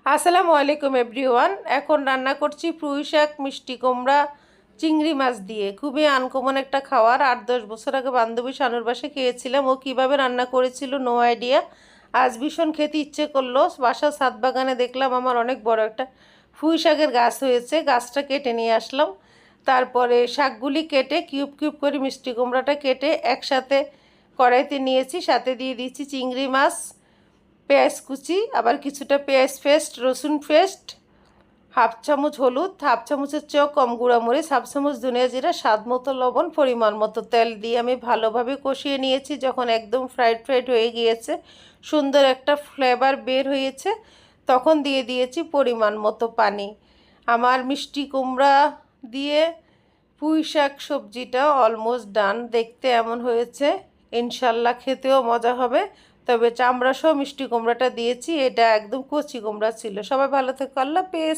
আসসালামু আলাইকুম এভরিওয়ান। এখন রান্না করছি পুঁই শাক, মিষ্টি কুমড়া, চিংড়ি মাছ দিয়ে। খুবই আনকমন একটা খাবার। 8-10 বছর আগে বান্ধবী শানুর বাসায় খেয়েছিলাম। ও কীভাবে রান্না করেছিল নো আইডিয়া। আজ ভীষণ খেতে ইচ্ছে করলো। বাসার ছাদ বাগানে দেখলাম আমার অনেক বড় একটা পুঁই শাকের গাছ হয়েছে। গাছটা কেটে নিয়ে আসলাম। তারপরে শাকগুলি কেটে কিউব কিউব করে মিষ্টি কুমড়াটা কেটে একসাথে কড়াইতে নিয়েছি। সাথে দিয়ে দিচ্ছি চিংড়ি মাছ, পেঁয়াজ কুচি, আবার কিছুটা পেঁয়াজ পেস্ট, রসুন পেস্ট, হাফ চামচ হলুদ, হাফ চামচের চেয়েও কম গুঁড়ামরিচ, হাফ চামচ ধনিয়া জিরা, স্বাদ মতো লবণ, পরিমাণ মতো তেল দিয়ে আমি ভালোভাবে কষিয়ে নিয়েছি। যখন একদম ফ্রাইড ফ্রাইড হয়ে গিয়েছে, সুন্দর একটা ফ্লেভার বের হয়েছে, তখন দিয়ে দিয়েছি পরিমাণ মতো পানি। আমার মিষ্টি কুমড়া দিয়ে পুঁই শাক সবজিটা অলমোস্ট ডান। দেখতে এমন হয়েছে, ইনশাল্লাহ খেতেও মজা হবে। তবে চামড়া সহ মিষ্টি কুমড়াটা দিয়েছি, এটা একদম কচি কুমড়া ছিল। সবাই ভালো থেকো, আল্লাহ হাফেজ।